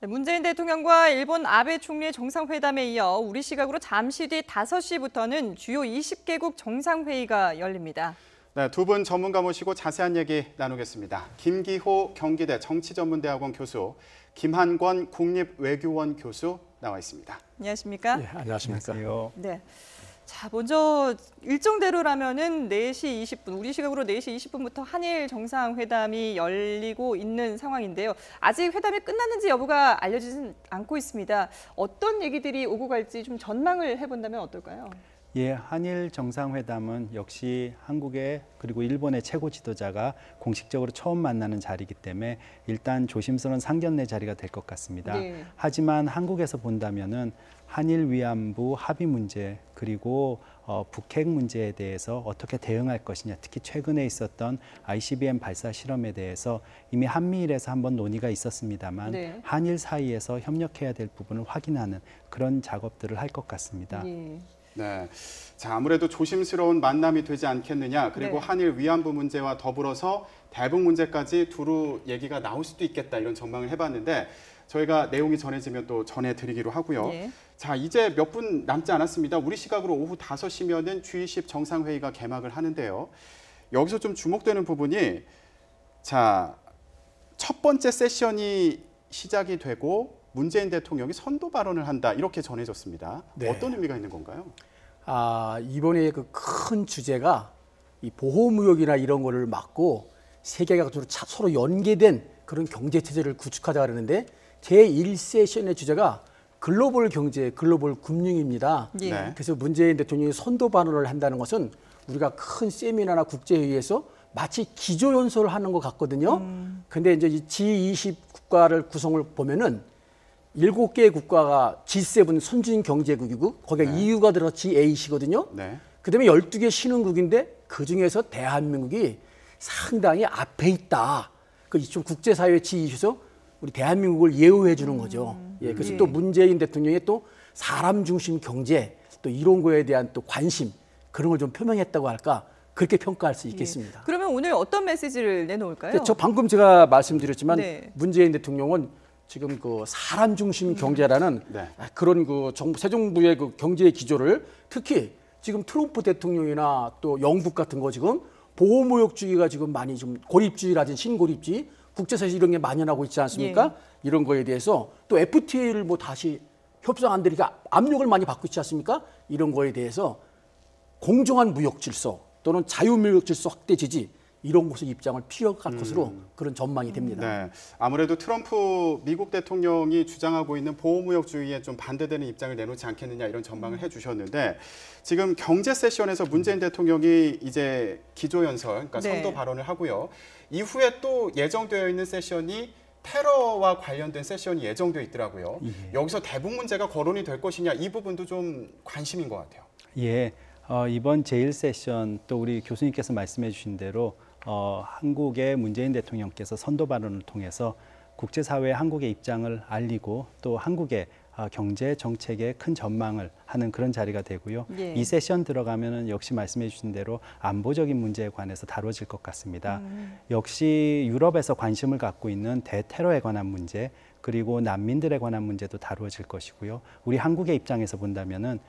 네, 문재인 대통령과 일본 아베 총리의 정상회담에 이어 우리 시각으로 잠시 뒤 5시부터는 주요 20개국 정상회의가 열립니다. 네, 두 분 전문가 모시고 자세한 얘기 나누겠습니다. 김기호 경기대 정치전문대학원 교수, 김한권 국립외교원 교수 나와 있습니다. 안녕하십니까? 네, 안녕하십니까? 네. 자, 먼저 일정대로라면은 4시 20분, 우리 시각으로 4시 20분부터 한일 정상회담이 열리고 있는 상황인데요. 아직 회담이 끝났는지 여부가 알려지진 않고 있습니다. 어떤 얘기들이 오고 갈지 좀 전망을 해본다면 어떨까요? 예, 한일 정상회담은 역시 한국의 그리고 일본의 최고 지도자가 공식적으로 처음 만나는 자리이기 때문에 일단 조심스러운 상견례 자리가 될 것 같습니다. 네. 하지만 한국에서 본다면은 한일 위안부 합의 문제 그리고 북핵 문제에 대해서 어떻게 대응할 것이냐, 특히 최근에 있었던 ICBM 발사 실험에 대해서 이미 한미일에서 한번 논의가 있었습니다만 네. 한일 사이에서 협력해야 될 부분을 확인하는 그런 작업들을 할 것 같습니다. 예. 네, 자 아무래도 조심스러운 만남이 되지 않겠느냐. 그리고 네. 한일 위안부 문제와 더불어서 대북 문제까지 두루 얘기가 나올 수도 있겠다 이런 전망을 해봤는데 저희가 내용이 전해지면 또 전해드리기로 하고요. 예. 자 이제 몇 분 남지 않았습니다. 우리 시각으로 오후 5시면은 G20 정상회의가 개막을 하는데요. 여기서 좀 주목되는 부분이 자 첫 번째 세션이 시작이 되고 문재인 대통령이 선도 발언을 한다 이렇게 전해졌습니다. 네. 어떤 의미가 있는 건가요? 이번에 그 큰 주제가 이 보호무역이나 이런 거를 막고 세계가 서로 연계된 그런 경제 체제를 구축하자 그러는데 제1세션의 주제가 글로벌 경제, 글로벌 금융입니다. 예. 네. 그래서 문재인 대통령이 선도 발언을 한다는 것은 우리가 큰 세미나나 국제회의에서 마치 기조연설을 하는 것 같거든요. 근데 이제 이 G20 국가를 구성을 보면은 7개 국가가 G7 선진 경제국이고 거기에 EU가 들어 G8이거든요. 네. 그다음에 12개 신흥국인데 그중에서 대한민국이 상당히 앞에 있다. 그 좀 국제사회 G20에서 우리 대한민국을 예우해 주는 거죠. 예, 그래서 또 문재인 대통령의 또 사람 중심 경제 또 이런 거에 대한 또 관심 그런 걸 좀 표명했다고 할까 그렇게 평가할 수 있겠습니다. 그러면 오늘 어떤 메시지를 내놓을까요? 근데 저 방금 제가 말씀드렸지만 네. 문재인 대통령은 지금 그 사람 중심 경제라는 네. 그런 그 새 정부의 그 경제 기조를 특히 지금 트럼프 대통령이나 또 영국 같은 거 지금 보호무역주의가 지금 많이 좀 고립주의라든지 신고립주의 국제사회에서 이런 게 만연하고 있지 않습니까? 이런 거에 대해서 또 FTA를 뭐 다시 협상 안 되니까 압력을 많이 받고 있지 않습니까? 이런 거에 대해서 공정한 무역 질서 또는 자유무역 질서 확대 지지 이런 곳의 입장을 피력할 것으로 그런 전망이 됩니다. 네, 아무래도 트럼프 미국 대통령이 주장하고 있는 보호무역주의에 좀 반대되는 입장을 내놓지 않겠느냐 이런 전망을 해주셨는데 지금 경제 세션에서 문재인 대통령이 이제 기조연설, 그러니까 네. 선도 발언을 하고요. 이후에 또 예정되어 있는 세션이 테러와 관련된 세션이 예정되어 있더라고요. 여기서 대북 문제가 거론이 될 것이냐 이 부분도 좀 관심인 것 같아요. 예, 이번 제1세션 또 우리 교수님께서 말씀해 주신 대로 한국의 문재인 대통령께서 선도 발언을 통해서 국제사회에 한국의 입장을 알리고 또 한국의 경제 정책의 큰 전망을 하는 그런 자리가 되고요. 예. 이 세션 들어가면은 역시 말씀해 주신 대로 안보적인 문제에 관해서 다뤄질 것 같습니다. 역시 유럽에서 관심을 갖고 있는 대테러에 관한 문제 그리고 난민들에 관한 문제도 다루어질 것이고요. 우리 한국의 입장에서 본다면은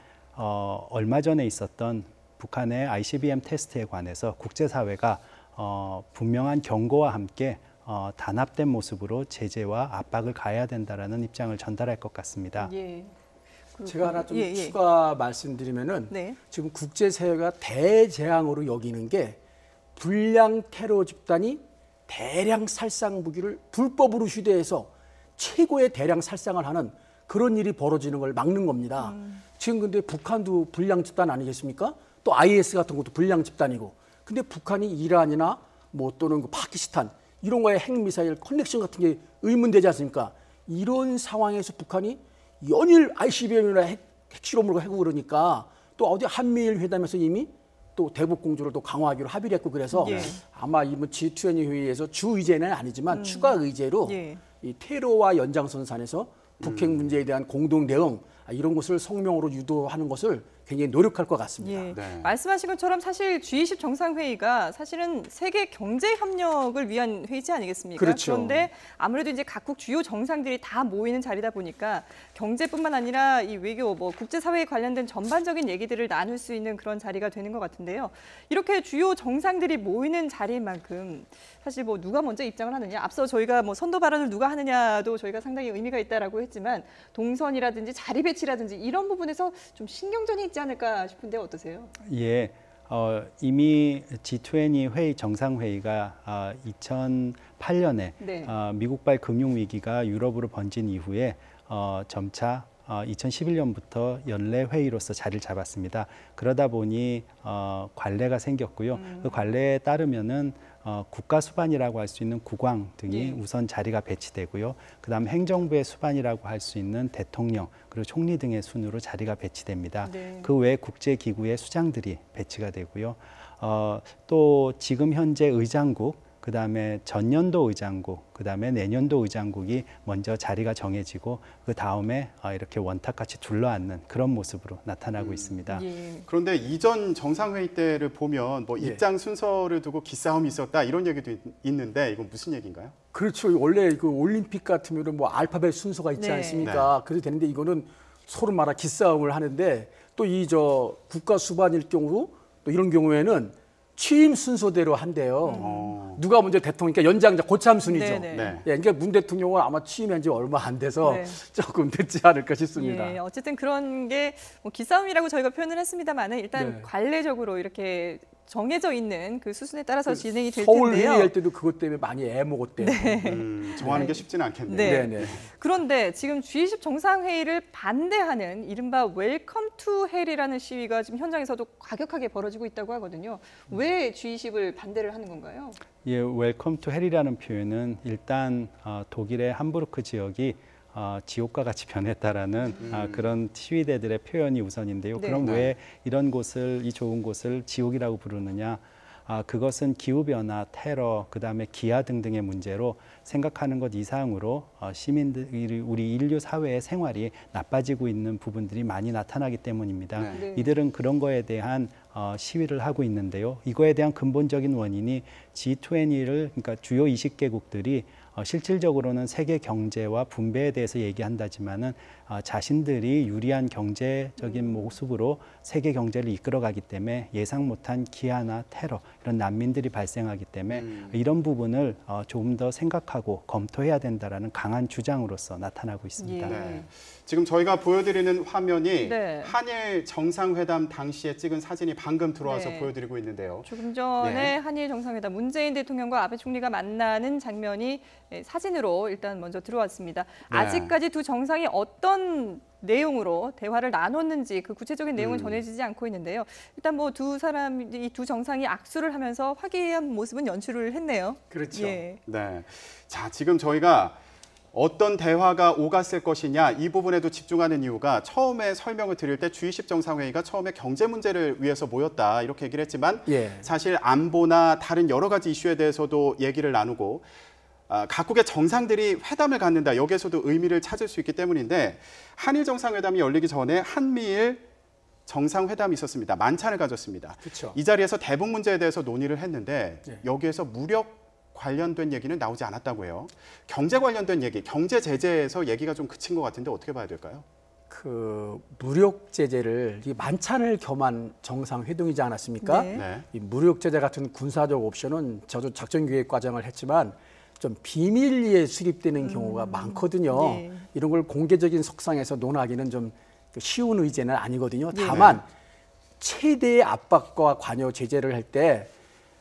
얼마 전에 있었던 북한의 ICBM 테스트에 관해서 국제사회가 분명한 경고와 함께 단합된 모습으로 제재와 압박을 가해야 된다라는 입장을 전달할 것 같습니다. 예. 제가 하나 좀 예, 예. 추가 말씀드리면은 네. 지금 국제사회가 대재앙으로 여기는 게 불량 테러 집단이 대량 살상 무기를 불법으로 휴대해서 최고의 대량 살상을 하는 그런 일이 벌어지는 걸 막는 겁니다. 지금 근데 북한도 불량 집단 아니겠습니까? 또 IS 같은 것도 불량 집단이고. 근데 북한이 이란이나 뭐 또는 그 파키스탄 이런 거에 핵미사일 커넥션 같은 게 의문되지 않습니까? 이런 상황에서 북한이 연일 ICBM이나 핵실험을 하고 그러니까 또 어디 한미일 회담에서 이미 또 대북 공조를 또 강화하기로 합의를 했고 그래서 예. 아마 이번 G20 회의에서 주 의제는 아니지만 추가 의제로 예. 이 테러와 연장선상에서 북핵 문제에 대한 공동 대응 이런 것을 성명으로 유도하는 것을 굉장히 노력할 것 같습니다. 예. 네. 말씀하신 것처럼 사실 G20 정상회의가 사실은 세계 경제 협력을 위한 회의지 아니겠습니까? 그렇죠. 그런데 아무래도 이제 각국 주요 정상들이 다 모이는 자리다 보니까 경제뿐만 아니라 이 외교, 뭐 국제사회에 관련된 전반적인 얘기들을 나눌 수 있는 그런 자리가 되는 것 같은데요. 이렇게 주요 정상들이 모이는 자리인 만큼 사실 뭐 누가 먼저 입장을 하느냐, 앞서 저희가 뭐 선도 발언을 누가 하느냐도 저희가 상당히 의미가 있다라고 했지만 동선이라든지 자리 배치라든지 이런 부분에서 좀 신경전이 있지 않을까 싶은데 어떠세요? 예, 이미 G20 회의 정상회의가 2008년에 네. 미국발 금융위기가 유럽으로 번진 이후에 점차 2011년부터 연례 회의로서 자리를 잡았습니다. 그러다 보니 관례가 생겼고요. 그 관례에 따르면은 국가 수반이라고 할 수 있는 국왕 등이 예. 우선 자리가 배치되고요. 그다음 행정부의 수반이라고 할 수 있는 대통령 그리고 총리 등의 순으로 자리가 배치됩니다. 네. 그 외 국제기구의 수장들이 배치가 되고요. 또 지금 현재 의장국, 그다음에 전년도 의장국, 그다음에 내년도 의장국이 먼저 자리가 정해지고 그 다음에 이렇게 원탁같이 둘러앉는 그런 모습으로 나타나고 있습니다. 예. 그런데 이전 정상회의 때를 보면 뭐 예. 입장 순서를 두고 기싸움이 있었다 이런 얘기도 있는데 이건 무슨 얘기인가요? 그렇죠. 원래 그 올림픽 같으면 뭐 알파벳 순서가 있지 네. 않습니까? 그래도 되는데 이거는 서로 말아 기싸움을 하는데 또 이 국가 수반일 경우 또 이런 경우에는 취임 순서대로 한대요. 누가 먼저 대통령이니까 연장자 고참순이죠. 네네. 네. 예, 그러니까 문 대통령은 아마 취임한 지 얼마 안 돼서 네. 조금 늦지 않을까 싶습니다. 예, 어쨌든 그런 게 뭐 기싸움이라고 저희가 표현을 했습니다만은 일단 네. 관례적으로 이렇게 정해져 있는 그 수순에 따라서 진행이 될 서울 텐데요. 회의할 때도 그것 때문에 많이 애먹었대요. 정하는 게 쉽지는 않겠네요. 네. 네. 그런데 지금 G20 정상회의를 반대하는 이른바 웰컴 투 헬이라는 시위가 지금 현장에서도 과격하게 벌어지고 있다고 하거든요. 왜 G20을 반대를 하는 건가요? 예, 웰컴 투 헬이라는 표현은 일단 독일의 함부르크 지역이 지옥과 같이 변했다라는 그런 시위대들의 표현이 우선인데요. 네. 그럼 네. 왜 이런 곳을, 이 좋은 곳을 지옥이라고 부르느냐? 그것은 기후변화, 테러, 그다음에 기아 등등의 문제로 생각하는 것 이상으로 시민들이 우리 인류 사회의 생활이 나빠지고 있는 부분들이 많이 나타나기 때문입니다. 네. 네. 이들은 그런 거에 대한 시위를 하고 있는데요. 이거에 대한 근본적인 원인이 G20를 그러니까 주요 20개국들이 실질적으로는 세계 경제와 분배에 대해서 얘기한다지만은 자신들이 유리한 경제적인 모습으로 세계 경제를 이끌어가기 때문에 예상 못한 기아나 테러 이런 난민들이 발생하기 때문에 이런 부분을 조금 더 생각하고 검토해야 된다라는 강한 주장으로서 나타나고 있습니다. 예. 네. 지금 저희가 보여드리는 화면이 네. 한일 정상회담 당시에 찍은 사진이 방금 들어와서 네. 보여드리고 있는데요. 조금 전에 네. 한일 정상회담 문재인 대통령과 아베 총리가 만나는 장면이 사진으로 일단 먼저 들어왔습니다. 네. 아직까지 두 정상이 어떤 내용으로 대화를 나눴는지 그 구체적인 내용은 전해지지 않고 있는데요. 일단 뭐 이 두 정상이 악수를 하면서 화기애애한 모습은 연출을 했네요. 그렇죠. 예. 네. 자, 지금 저희가 어떤 대화가 오갔을 것이냐 이 부분에도 집중하는 이유가 처음에 설명을 드릴 때 G20 정상회의가 처음에 경제 문제를 위해서 모였다 이렇게 얘기를 했지만 예. 사실 안보나 다른 여러 가지 이슈에 대해서도 얘기를 나누고 각국의 정상들이 회담을 갖는다 여기에서도 의미를 찾을 수 있기 때문인데 한일 정상회담이 열리기 전에 한미일 정상회담이 있었습니다. 만찬을 가졌습니다. 그렇죠. 이 자리에서 대북 문제에 대해서 논의를 했는데 네. 여기에서 무력 관련된 얘기는 나오지 않았다고 해요. 경제 관련된 얘기, 경제 제재에서 얘기가 좀 그친 것 같은데 어떻게 봐야 될까요? 그 무력 제재를 이 만찬을 겸한 정상 회동이지 않았습니까? 네. 네. 이 무력 제재 같은 군사적 옵션은 저도 작전 기획 과정을 했지만 좀 비밀리에 수립되는 경우가 많거든요. 네. 이런 걸 공개적인 석상에서 논하기는 좀 쉬운 의제는 아니거든요. 네. 다만 최대의 압박과 관여 제재를 할 때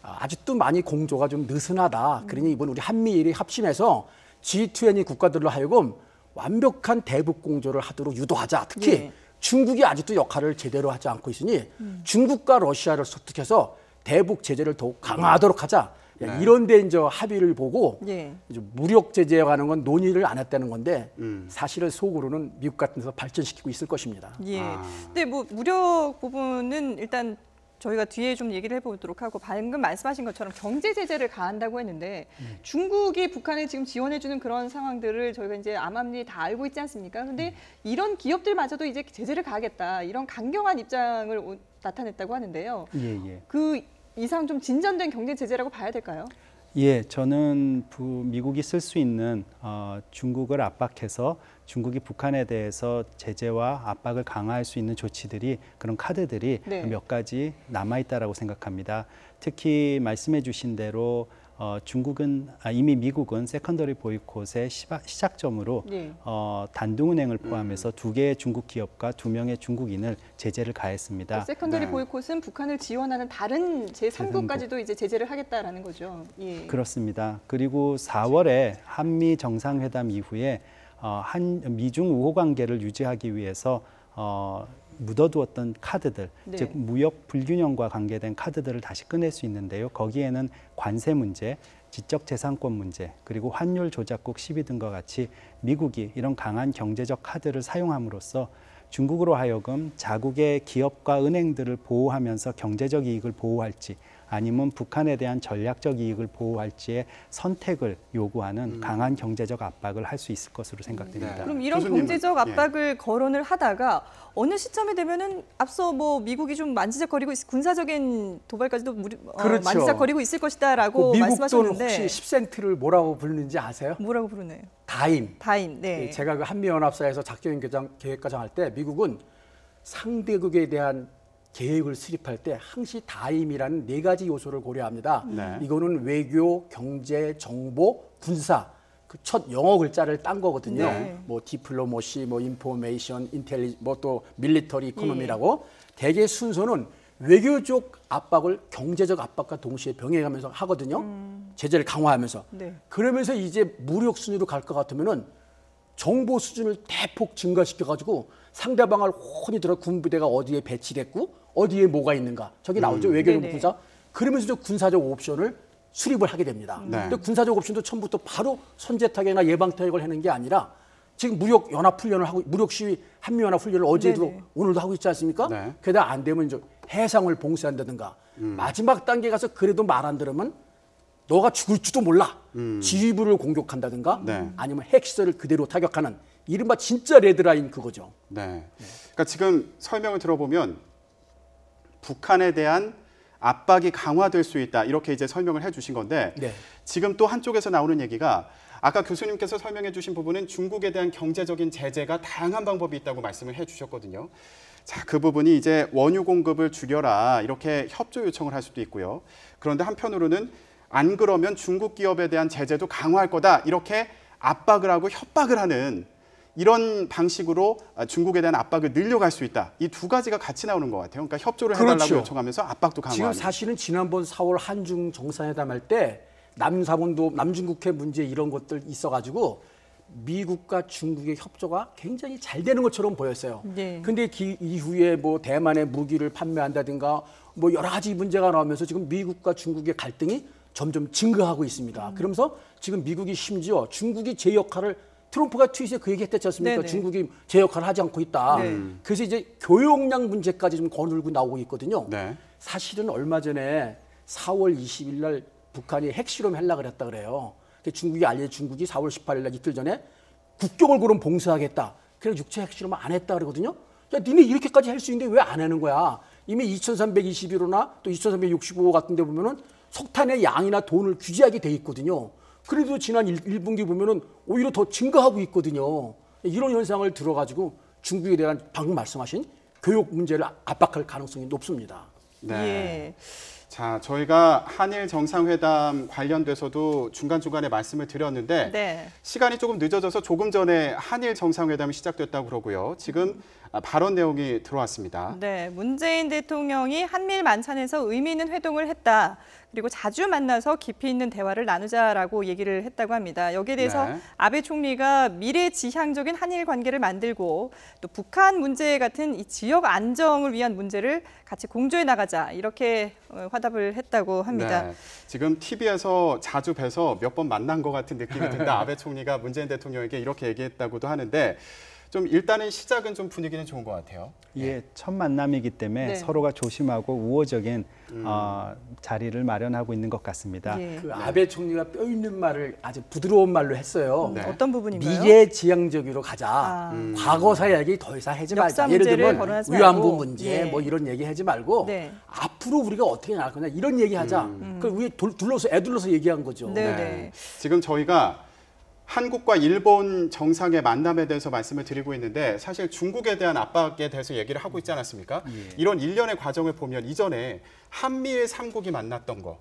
아직도 많이 공조가 좀 느슨하다. 그러니 이번 우리 한미일이 합심해서 G20 국가들로 하여금 완벽한 대북 공조를 하도록 유도하자. 특히 예. 중국이 아직도 역할을 제대로 하지 않고 있으니 중국과 러시아를 설득해서 대북 제재를 더욱 강화하도록 하자. 네. 이런 데 이제 합의를 보고 예. 이제 무력 제재에 관한 건 논의를 안 했다는 건데 사실은 속으로는 미국 같은 데서 발전시키고 있을 것입니다. 예. 아. 근데 뭐 무력 부분은 일단 저희가 뒤에 좀 얘기를 해보도록 하고 방금 말씀하신 것처럼 경제 제재를 가한다고 했는데 중국이 북한을 지금 지원해주는 그런 상황들을 저희가 이제 암암리 다 알고 있지 않습니까? 근데 이런 기업들마저도 이제 제재를 가하겠다 이런 강경한 입장을 나타냈다고 하는데요. 예. 그 이상 좀 진전된 경제 제재라고 봐야 될까요? 예, 저는 미국이 쓸 수 있는 중국을 압박해서 중국이 북한에 대해서 제재와 압박을 강화할 수 있는 조치들이 그런 카드들이 네. 몇 가지 남아 있다라고 생각합니다. 특히 말씀해 주신 대로 중국은 이미 미국은 세컨더리 보이콧의 시작점으로 네. 단둥은행을 포함해서 2개의 중국 기업과 2명의 중국인을 제재를 가했습니다. 그 세컨더리 네. 보이콧은 북한을 지원하는 다른 제3국까지도 이제 제재를 하겠다라는 거죠. 예. 그렇습니다. 그리고 4월에 한미 정상회담 이후에 미중 우호 관계를 유지하기 위해서 묻어두었던 카드들, 네. 즉 무역 불균형과 관계된 카드들을 다시 꺼낼 수 있는데요. 거기에는 관세 문제, 지적재산권 문제, 그리고 환율 조작국 시비 등과 같이 미국이 이런 강한 경제적 카드를 사용함으로써 중국으로 하여금 자국의 기업과 은행들을 보호하면서 경제적 이익을 보호할지 아니면 북한에 대한 전략적 이익을 보호할지의 선택을 요구하는 강한 경제적 압박을 할 수 있을 것으로 생각됩니다. 네. 그럼 이런 교수님은, 경제적 압박을 거론을 하다가 어느 시점이 되면은 앞서 뭐 미국이 좀 만지작거리고 군사적인 도발까지도 그렇죠. 만지작거리고 있을 것이다라고 미국 돈 말씀하셨는데 혹시 10센트를 뭐라고 부르는지 아세요? 뭐라고 부르나요? 다임. 다임. 네. 제가 그 한미연합사에서 작전 계획과장 할 때 미국은 상대국에 대한 계획을 수립할 때 항시 다임이라는 4가지 요소를 고려합니다. 네. 이거는 외교, 경제, 정보, 군사 그 첫 영어 글자를 딴 거거든요. 네. 뭐 디플로머시, 뭐 인포메이션, 인텔리, 뭐 또 밀리터리 이코노미라고 대개 순서는 외교적 압박을 경제적 압박과 동시에 병행하면서 하거든요. 제재를 강화하면서. 네. 그러면서 이제 무력 순위로 갈 것 같으면은 정보 수준을 대폭 증가시켜가지고 상대방을 혼이 들어 군부대가 어디에 배치됐고 어디에 뭐가 있는가 저기 나오죠 외교적 네네. 군사 그러면서 저 군사적 옵션을 수립을 하게 됩니다. 네. 근데 군사적 옵션도 처음부터 바로 선제 타격이나 예방 타격을 하는 게 아니라 지금 무력 연합 훈련을 하고 무력 시위 한미 연합 훈련을 어제도 네네. 오늘도 하고 있지 않습니까? 네. 게다가 안 되면 이제 해상을 봉쇄한다든가 마지막 단계 가서 그래도 말 안 들으면 너가 죽을지도 몰라. 지휘부를 공격한다든가 네. 아니면 핵시설을 그대로 타격하는 이른바 진짜 레드라인 그거죠. 네. 그러니까 지금 설명을 들어보면 북한에 대한 압박이 강화될 수 있다. 이렇게 이제 설명을 해 주신 건데 네. 지금 또 한쪽에서 나오는 얘기가 아까 교수님께서 설명해 주신 부분은 중국에 대한 경제적인 제재가 다양한 방법이 있다고 말씀을 해 주셨거든요. 자, 그 부분이 이제 원유 공급을 줄여라. 이렇게 협조 요청을 할 수도 있고요. 그런데 한편으로는 안 그러면 중국 기업에 대한 제재도 강화할 거다. 이렇게 압박을 하고 협박을 하는 이런 방식으로 중국에 대한 압박을 늘려갈 수 있다. 이 2가지가 같이 나오는 것 같아요. 그러니까 협조를 해달라고 그렇죠. 요청하면서 압박도 강화하는. 지금 사실은 지난번 4월 한중 정상회담 할 때 남중국해 문제 이런 것들 있어가지고 미국과 중국의 협조가 굉장히 잘 되는 것처럼 보였어요. 네. 근데 이후에 뭐 대만에 무기를 판매한다든가 뭐 여러 가지 문제가 나오면서 지금 미국과 중국의 갈등이 점점 증가하고 있습니다. 그러면서 지금 미국이 심지어 중국이 제 역할을 트럼프가 트윗에 그 얘기했지 않습니까? 네네. 중국이 제 역할을 하지 않고 있다. 네. 그래서 이제 교역량 문제까지 좀 거늘고 나오고 있거든요. 네. 사실은 얼마 전에 4월 20일 날 북한이 핵실험 하려고 그랬다 그래요. 중국이 4월 18일 날 이틀 전에 국경을 그럼 봉쇄하겠다. 그래서 육체 핵실험을 안 했다 그러거든요. 야, 니네 이렇게까지 할 수 있는데 왜 안 하는 거야? 이미 2321호나 또 2365호 같은 데 보면은 석탄의 양이나 돈을 규제하게 돼 있거든요. 그래도 지난 1분기 보면은 오히려 더 증가하고 있거든요. 이런 현상을 들어가지고 중국에 대한 방금 말씀하신 교육 문제를 압박할 가능성이 높습니다. 네. 예. 자, 저희가 한일 정상회담 관련돼서도 중간중간에 말씀을 드렸는데 네. 시간이 조금 늦어져서 조금 전에 한일 정상회담이 시작됐다고 그러고요. 지금 발언 내용이 들어왔습니다. 네, 문재인 대통령이 한미일 만찬에서 의미 있는 회동을 했다. 그리고 자주 만나서 깊이 있는 대화를 나누자라고 얘기를 했다고 합니다. 여기에 대해서 네. 아베 총리가 미래지향적인 한일 관계를 만들고 또 북한 문제 같은 이 지역 안정을 위한 문제를 같이 공조해 나가자 이렇게 화답을 했다고 합니다. 네. 지금 TV에서 자주 뵈서 몇 번 만난 것 같은 느낌이 든다. 아베 총리가 문재인 대통령에게 이렇게 얘기했다고도 하는데 좀 일단은 시작은 좀 분위기는 좋은 것 같아요. 예, 첫 만남이기 때문에 네. 서로가 조심하고 우호적인 자리를 마련하고 있는 것 같습니다. 예. 그 아베 총리가 뼈 있는 말을 아주 부드러운 말로 했어요. 네. 어떤 부분인가요? 미래지향적으로 가자. 아. 과거사 얘기 더 이상 하지 역사 말자. 예를 문제를 들면 거론하지 위안부 말고. 문제 예. 뭐 이런 얘기 하지 말고 네. 앞으로 우리가 어떻게 나갈 거냐 이런 얘기 하자. 그걸 우리 애둘러서 얘기한 거죠. 네. 네. 지금 저희가 한국과 일본 정상의 만남에 대해서 말씀을 드리고 있는데 사실 중국에 대한 압박에 대해서 얘기를 하고 있지 않았습니까? 이런 일련의 과정을 보면 이전에 한미일 3국이 만났던 거,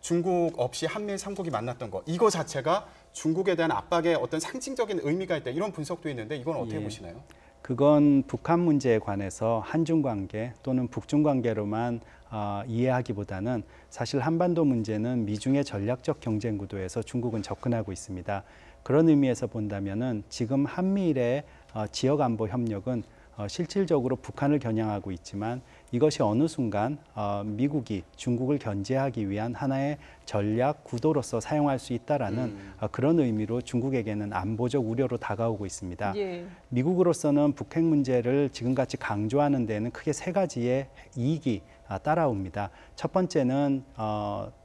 중국 없이 한미일 3국이 만났던 거, 이거 자체가 중국에 대한 압박의 어떤 상징적인 의미가 있다. 이런 분석도 있는데 이건 어떻게 예. 보시나요? 그건 북한 문제에 관해서 한중 관계 또는 북중 관계로만 이해하기보다는 사실 한반도 문제는 미중의 전략적 경쟁 구도에서 중국은 접근하고 있습니다. 그런 의미에서 본다면은 지금 한미일의 지역 안보 협력은 실질적으로 북한을 겨냥하고 있지만 이것이 어느 순간 미국이 중국을 견제하기 위한 하나의 전략 구도로서 사용할 수 있다라는 그런 의미로 중국에게는 안보적 우려로 다가오고 있습니다. 예. 미국으로서는 북핵 문제를 지금같이 강조하는 데는 크게 세 가지의 이익이 따라옵니다. 첫 번째는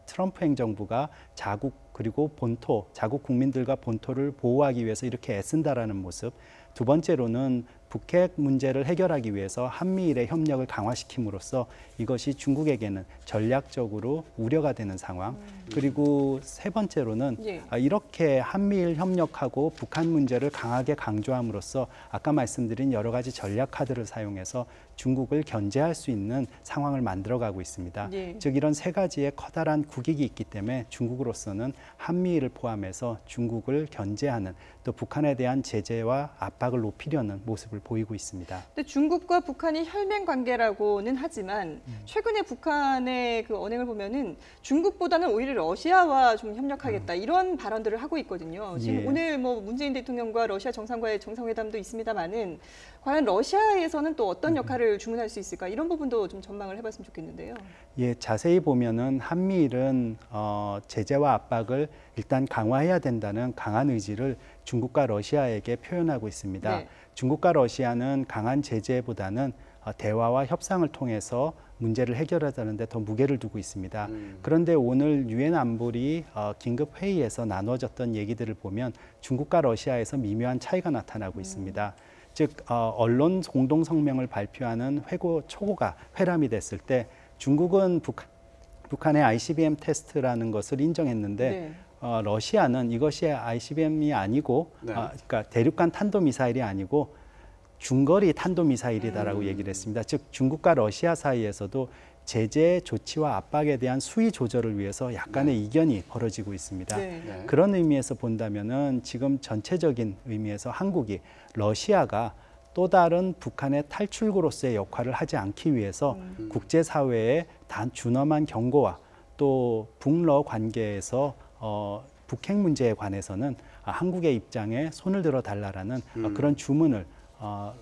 트럼프 행정부가 자국 그리고 본토, 자국 국민들과 본토를 보호하기 위해서 이렇게 애쓴다라는 모습. 두 번째로는 북핵 문제를 해결하기 위해서 한미일의 협력을 강화시킴으로써 이것이 중국에게는 전략적으로 우려가 되는 상황. 그리고 세 번째로는 예. 이렇게 한미일 협력하고 북한 문제를 강하게 강조함으로써 아까 말씀드린 여러 가지 전략 카드를 사용해서 중국을 견제할 수 있는 상황을 만들어가고 있습니다. 예. 즉 이런 세 가지의 커다란 국익이 있기 때문에 중국으로서는 한미일을 포함해서 중국을 견제하는 또 북한에 대한 제재와 압박을 높이려는 모습을 보이고 있습니다. 근데 중국과 북한이 혈맹 관계라고는 하지만 최근에 북한의 그 언행을 보면은 중국보다는 오히려 러시아와 좀 협력하겠다 이런 발언들을 하고 있거든요. 지금 예. 오늘 뭐 문재인 대통령과 러시아 정상과의 정상회담도 있습니다만은 과연 러시아에서는 또 어떤 역할을 주문할 수 있을까 이런 부분도 좀 전망을 해봤으면 좋겠는데요. 예, 자세히 보면은 한미일은 제재와 압박을 일단 강화해야 된다는 강한 의지를 중국과 러시아에게 표현하고 있습니다. 네. 중국과 러시아는 강한 제재보다는 대화와 협상을 통해서 문제를 해결하자는 데 더 무게를 두고 있습니다. 그런데 오늘 유엔 안보리 긴급 회의에서 나눠졌던 얘기들을 보면 중국과 러시아에서 미묘한 차이가 나타나고 있습니다. 즉 언론 공동 성명을 발표하는 초고가 회람이 됐을 때 중국은 북한의 ICBM 테스트라는 것을 인정했는데 네. 러시아는 이것이 ICBM이 아니고 네. 그러니까 대륙간 탄도미사일이 아니고 중거리 탄도미사일이다라고 얘기를 했습니다. 즉 중국과 러시아 사이에서도 제재 조치와 압박에 대한 수위 조절을 위해서 약간의 이견이 벌어지고 있습니다. 네. 네. 그런 의미에서 본다면은 지금 전체적인 의미에서 한국이 러시아가 또 다른 북한의 탈출구로서의 역할을 하지 않기 위해서 국제사회에 단 준엄한 경고와 또 북러 관계에서 북핵 문제에 관해서는 한국의 입장에 손을 들어 달라라는 그런 주문을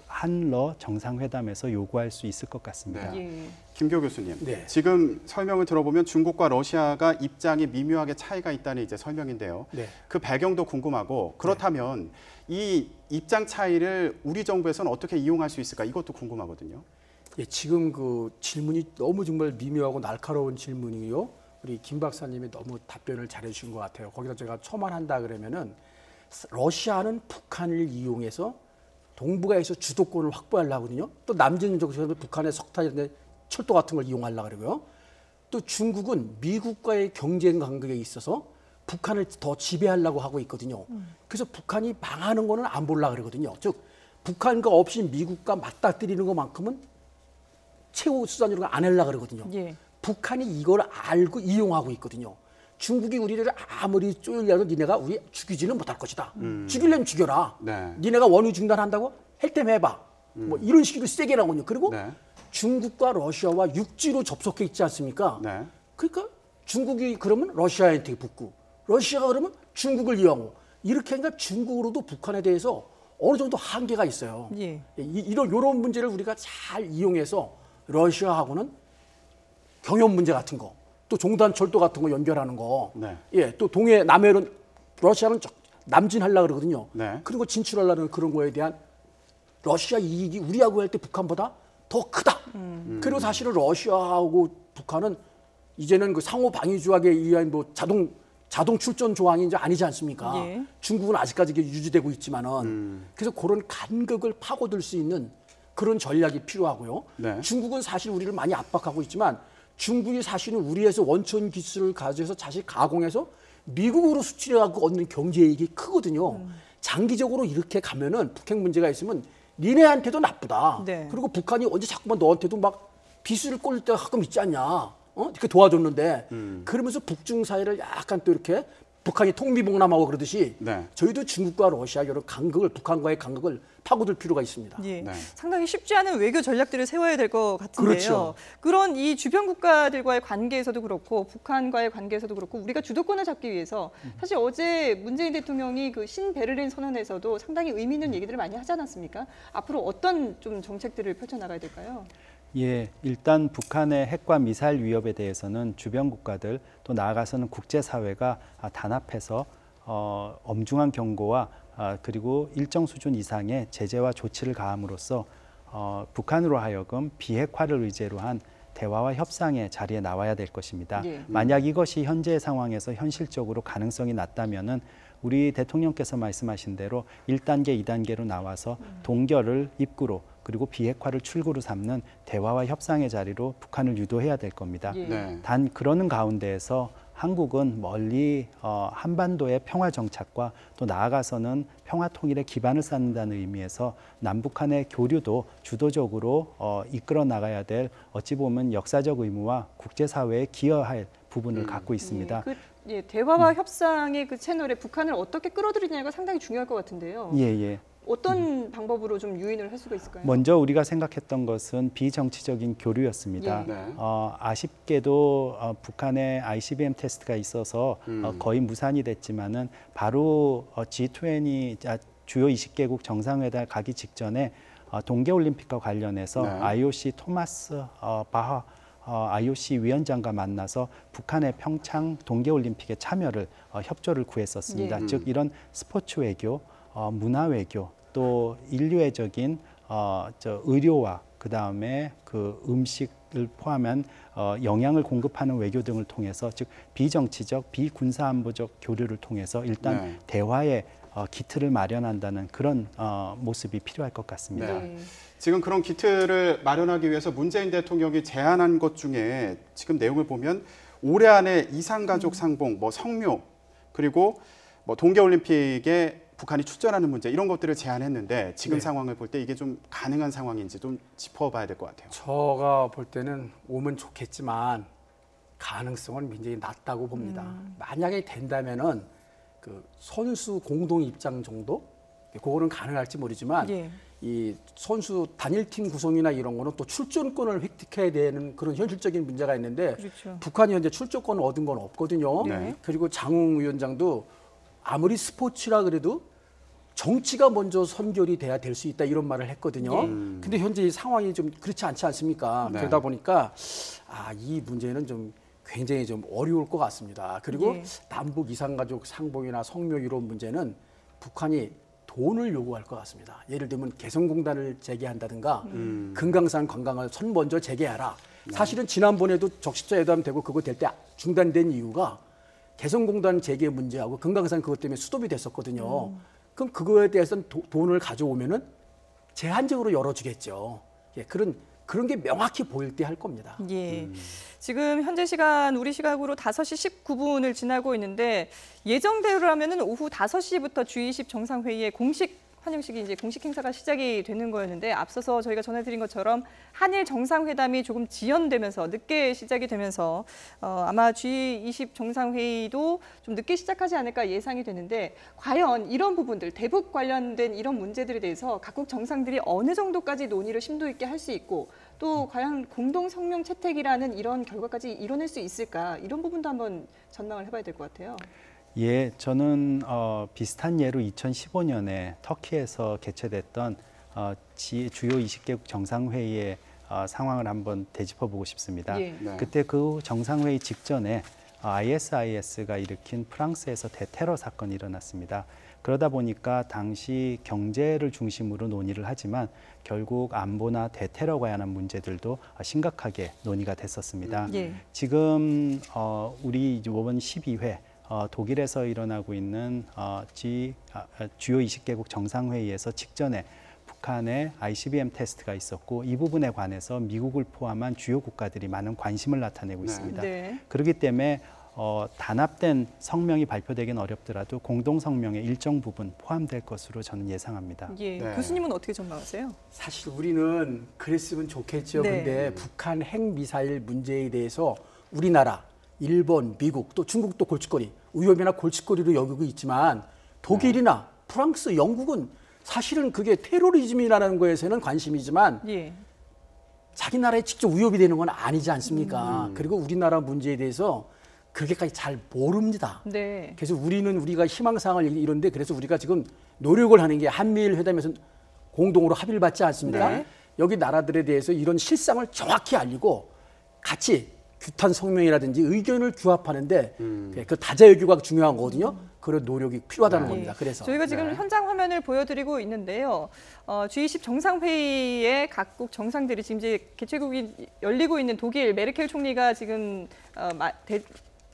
한러 정상회담에서 요구할 수 있을 것 같습니다. 네. 예. 김교 교수님, 네. 지금 설명을 들어보면 중국과 러시아가 입장이 미묘하게 차이가 있다는 이제 설명인데요. 네. 그 배경도 궁금하고 그렇다면 이 입장 차이를 우리 정부에서는 어떻게 이용할 수 있을까? 이것도 궁금하거든요. 예, 지금 그 질문이 너무 정말 미묘하고 날카로운 질문이요. 우리 김 박사님이 너무 답변을 잘해 주신 것 같아요. 거기서 제가 첨언한다 그러면은 러시아는 북한을 이용해서 동북아에서 주도권을 확보하려고 하거든요. 또 남진 쪽에서도 북한의 석탄이나 철도 같은 걸 이용하려고 그러고요. 또 중국은 미국과의 경쟁 관계에 있어서 북한을 더 지배하려고 하고 있거든요. 그래서 북한이 망하는 거는 안 보려고 그러거든요. 즉 북한과 없이 미국과 맞닥뜨리는 것만큼은 최후 수단으로 안 하려고 그러거든요. 예. 북한이 이걸 알고 이용하고 있거든요. 중국이 우리를 아무리 쪼일려도 니네가 우리 죽이지는 못할 것이다. 죽이려면 죽여라. 네. 니네가 원유 중단한다고 할 때면 해봐. 뭐 이런 식으로 세게 나오거든요. 그리고 네. 중국과 러시아와 육지로 접속해 있지 않습니까? 네. 그러니까 중국이 그러면 러시아한테 붙고 러시아가 그러면 중국을 이용하고 이렇게 하니까 중국으로도 북한에 대해서 어느 정도 한계가 있어요. 예. 이런 문제를 우리가 잘 이용해서 러시아하고는 경협 문제 같은 거, 또 종단철도 같은 거 연결하는 거, 네. 예, 또 동해 남해는 러시아는 남진하려고 그러거든요. 네. 그런 거 진출하려는 그런 거에 대한 러시아 이익이 우리하고 할 때 북한보다 더 크다. 그리고 사실은 러시아하고 북한은 이제는 그 상호 방위 조약에 의한 뭐 자동 출전 조항이 이제 아니지 않습니까? 예. 중국은 아직까지 이게 유지되고 있지만은 그래서 그런 간극을 파고들 수 있는 그런 전략이 필요하고요. 네. 중국은 사실 우리를 많이 압박하고 있지만 중국이 사실은 우리에서 원천 기술을 가져서 사실 가공해서 미국으로 수출해갖고 얻는 경제 이익이 크거든요. 장기적으로 이렇게 가면은 북핵 문제가 있으면 니네한테도 나쁘다. 네. 그리고 북한이 언제 자꾸만 너한테도 막 비수를 꼴릴 때가 가끔 있지 않냐. 이렇게 도와줬는데 그러면서 북중 사이를 약간 또 이렇게 북한이 통미봉남하고 그러듯이 네. 저희도 중국과 러시아 이런 간극을 북한과의 간극을 파고들 필요가 있습니다. 예, 네. 상당히 쉽지 않은 외교 전략들을 세워야 될 것 같은데요. 그렇죠. 그런 이 주변 국가들과의 관계에서도 그렇고 북한과의 관계에서도 그렇고 우리가 주도권을 잡기 위해서 사실 어제 문재인 대통령이 그 신베를린 선언에서도 상당히 의미 있는 얘기들을 많이 하지 않았습니까? 앞으로 어떤 좀 정책들을 펼쳐나가야 될까요? 예, 일단 북한의 핵과 미사일 위협에 대해서는 주변 국가들 또 나아가서는 국제사회가 단합해서 엄중한 경고와 그리고 일정 수준 이상의 제재와 조치를 가함으로써 북한으로 하여금 비핵화를 의제로 한 대화와 협상의 자리에 나와야 될 것입니다. 예. 만약 이것이 현재 상황에서 현실적으로 가능성이 낮다면은 우리 대통령께서 말씀하신 대로 1단계, 2단계로 나와서 동결을 입구로 그리고 비핵화를 출구로 삼는 대화와 협상의 자리로 북한을 유도해야 될 겁니다. 예. 네. 단 그러는 가운데에서 한국은 멀리 한반도의 평화 정착과 또 나아가서는 평화 통일의 기반을 쌓는다는 의미에서 남북한의 교류도 주도적으로 이끌어 나가야 될 어찌 보면 역사적 의무와 국제사회에 기여할 부분을 갖고 있습니다. 대화와 협상의 그 채널에 북한을 어떻게 끌어들이냐가 상당히 중요할 것 같은데요. 예. 어떤 방법으로 좀 유인을 할 수가 있을까요? 먼저 우리가 생각했던 것은 비정치적인 교류였습니다. 예. 네. 아쉽게도 북한의 ICBM 테스트가 있어서 거의 무산이 됐지만은 바로 G20 주요 20개국 정상회담 가기 직전에 동계올림픽과 관련해서 네. IOC 토마스 바하 IOC 위원장과 만나서 북한의 평창 동계올림픽에 참여를 협조를 구했었습니다. 예. 즉 이런 스포츠 외교, 문화 외교, 또 인류애적인 의료와 그 다음에 그 음식을 포함한 영양을 공급하는 외교 등을 통해서 즉 비정치적, 비군사안보적 교류를 통해서 일단 네. 대화의 기틀을 마련한다는 그런 모습이 필요할 것 같습니다. 네. 지금 그런 기틀을 마련하기 위해서 문재인 대통령이 제안한 것 중에 지금 내용을 보면 올해 안에 이산가족 상봉, 뭐 성묘, 그리고 뭐 동계올림픽에 북한이 출전하는 문제 이런 것들을 제안했는데 지금 네. 상황을 볼 때 이게 좀 가능한 상황인지 좀 짚어봐야 될 것 같아요. 제가 볼 때는 오면 좋겠지만 가능성은 굉장히 낮다고 봅니다. 만약에 된다면은 그 선수 공동 입장 정도, 그거는 가능할지 모르지만 예. 이 선수 단일팀 구성이나 이런 거는 또 출전권을 획득해야 되는 그런 현실적인 문제가 있는데 그렇죠. 북한이 현재 출전권을 얻은 건 없거든요. 네. 그리고 장 위원장도 아무리 스포츠라 그래도 정치가 먼저 선결이 돼야 될 수 있다 이런 말을 했거든요. 근데 현재 이 상황이 좀 그렇지 않지 않습니까? 네. 그러다 보니까 이 문제는 좀 굉장히 좀 어려울 것 같습니다. 그리고 예. 남북 이산가족 상봉이나 성묘 이런 문제는 북한이 돈을 요구할 것 같습니다. 예를 들면 개성공단을 재개한다든가 금강산 관광을 선 먼저 재개하라. 사실은 지난번에도 적십자 회담 되고 그거 될 때 중단된 이유가 개성공단 재개 문제하고 금강산 그것 때문에 스톱이 됐었거든요. 그럼 그거에 대해서는 돈을 가져오면은 제한적으로 열어주겠죠. 예, 그런 게 명확히 보일 때 할 겁니다. 예. 지금 현재 시간 우리 시각으로 5시 19분을 지나고 있는데 예정대로라면은 오후 5시부터 G20 정상회의의 공식 환영식이 이제 공식 행사가 시작이 되는 거였는데 앞서서 저희가 전해드린 것처럼 한일 정상회담이 조금 지연되면서 늦게 시작이 되면서 아마 G20 정상회의도 좀 늦게 시작하지 않을까 예상이 되는데 과연 이런 부분들 대북 관련된 이런 문제들에 대해서 각국 정상들이 어느 정도까지 논의를 심도 있게 할 수 있고 또 과연 공동 성명 채택이라는 이런 결과까지 이뤄낼 수 있을까 이런 부분도 한번 전망을 해봐야 될 것 같아요. 예, 저는 비슷한 예로 2015년에 터키에서 개최됐던 주요 20개국 정상회의의 상황을 한번 되짚어보고 싶습니다. 예. 네. 그때 그 정상회의 직전에 ISIS가 일으킨 프랑스에서 대테러 사건이 일어났습니다. 그러다 보니까 당시 경제를 중심으로 논의를 하지만 결국 안보나 대테러 관한 문제들도 심각하게 논의가 됐었습니다. 예. 지금 우리 이번 12회 독일에서 일어나고 있는 주요 20개국 정상회의에서 직전에 북한의 ICBM 테스트가 있었고 이 부분에 관해서 미국을 포함한 주요 국가들이 많은 관심을 나타내고 있습니다. 네. 그렇기 때문에 단합된 성명이 발표되긴 어렵더라도 공동 성명의 일정 부분 포함될 것으로 저는 예상합니다. 예. 네. 교수님은 어떻게 전망하세요? 사실 우리는 그랬으면 좋겠죠. 네. 근데 북한 핵미사일 문제에 대해서 우리나라, 일본, 미국, 또 중국도 골칫거리, 위협이나 골칫거리로 여기고 있지만 독일이나 프랑스, 영국은 사실은 그게 테러리즘이라는 거에서는 관심이지만 예. 자기 나라에 직접 위협이 되는 건 아니지 않습니까? 그리고 우리나라 문제에 대해서 그렇게까지 잘 모릅니다. 네. 그래서 우리가 희망사항을 이런데 그래서 우리가 지금 노력을 하는 게 한미일 회담에서 공동으로 합의를 받지 않습니까? 네. 여기 나라들에 대해서 이런 실상을 정확히 알리고 같이 규탄 성명이라든지 의견을 규합하는데 그 다자외교가 중요한 거거든요. 그런 노력이 필요하다는 겁니다. 그래서 저희가 지금 현장 화면을 보여드리고 있는데요. G20 정상회의에 각국 정상들이 지금 이제 개최국이 열리고 있는 독일 메르켈 총리가 지금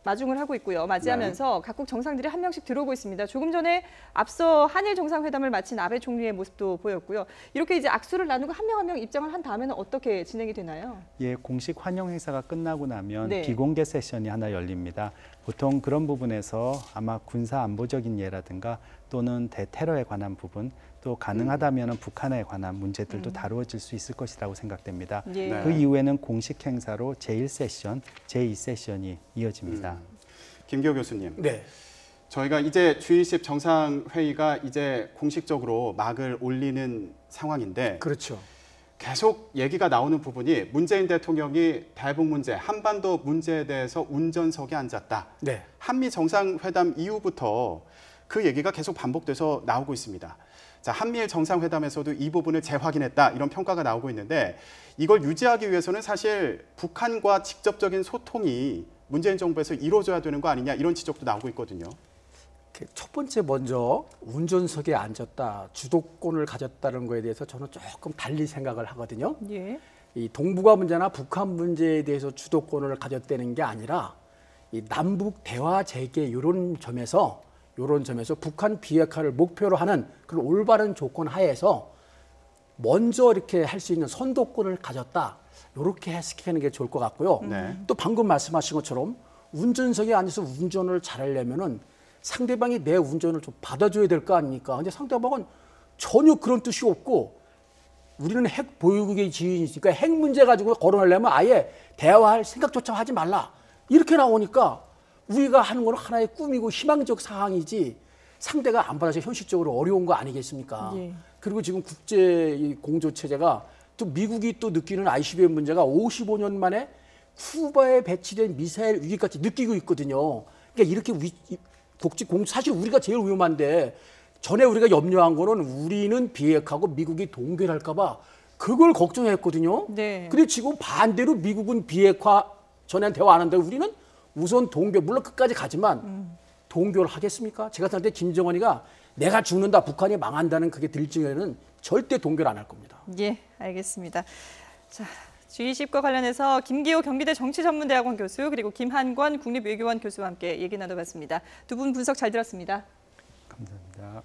마중을 하고 있고요. 맞이하면서 각국 정상들이 한 명씩 들어오고 있습니다. 조금 전에 앞서 한일 정상회담을 마친 아베 총리의 모습도 보였고요. 이렇게 이제 악수를 나누고 한 명 한 명 입장을 한 다음에는 어떻게 진행이 되나요? 예, 공식 환영 행사가 끝나고 나면 네. 비공개 세션이 하나 열립니다. 보통 그런 부분에서 아마 군사 안보적인 예라든가 또는 대테러에 관한 부분 또 가능하다면 북한에 관한 문제들도 다루어질 수 있을 것이라고 생각됩니다. 예. 네. 그 이후에는 공식 행사로 제1세션, 제2세션이 이어집니다. 김기호 교수님. 네. 저희가 이제 G20 정상회의가 이제 공식적으로 막을 올리는 상황인데 그렇죠. 계속 얘기가 나오는 부분이 문재인 대통령이 대북 문제, 한반도 문제에 대해서 운전석에 앉았다. 네. 한미 정상회담 이후부터 그 얘기가 계속 반복돼서 나오고 있습니다. 자, 한미일 정상회담에서도 이 부분을 재확인했다 이런 평가가 나오고 있는데 이걸 유지하기 위해서는 사실 북한과 직접적인 소통이 문재인 정부에서 이루어져야 되는 거 아니냐 이런 지적도 나오고 있거든요. 첫 번째 먼저 운전석에 앉았다, 주도권을 가졌다는 거에 대해서 저는 조금 달리 생각을 하거든요. 예. 이 동북아 문제나 북한 문제에 대해서 주도권을 가졌다는 게 아니라 이 남북 대화 재개 이런 점에서 북한 비핵화를 목표로 하는 그런 올바른 조건 하에서 먼저 이렇게 할 수 있는 선도권을 가졌다. 이렇게 해석하는 게 좋을 것 같고요. 네. 또 방금 말씀하신 것처럼 운전석에 앉아서 운전을 잘하려면은 상대방이 내 운전을 좀 받아줘야 될 거 아닙니까? 근데 상대방은 전혀 그런 뜻이 없고 우리는 핵 보유국의 지인이니까 핵 문제 가지고 거론하려면 아예 대화할 생각조차 하지 말라. 이렇게 나오니까 우리가 하는 건 하나의 꿈이고 희망적 사항이지 상대가 안 받아서 현실적으로 어려운 거 아니겠습니까? 예. 그리고 지금 국제 공조 체제가 또 미국이 또 느끼는 ICBM 문제가 55년 만에 쿠바에 배치된 미사일 위기까지 느끼고 있거든요. 그러니까 이렇게 사실 우리가 제일 위험한데 전에 우리가 염려한 거는 우리는 비핵화하고 미국이 동결할까 봐 그걸 걱정했거든요. 네. 근데 지금 반대로 미국은 비핵화 전에는 대화 안 한다고 우리는 우선 동결, 물론 끝까지 가지만 동결하겠습니까? 제가 생각할 때 김정은이가 내가 죽는다, 북한이 망한다는 그게 들증에는 절대 동결 안 할 겁니다. 예, 알겠습니다. 자, G20과 관련해서 김기호 경기대 정치전문대학원 교수 그리고 김한권 국립외교원 교수와 함께 얘기 나눠봤습니다. 두 분 분석 잘 들었습니다. 감사합니다.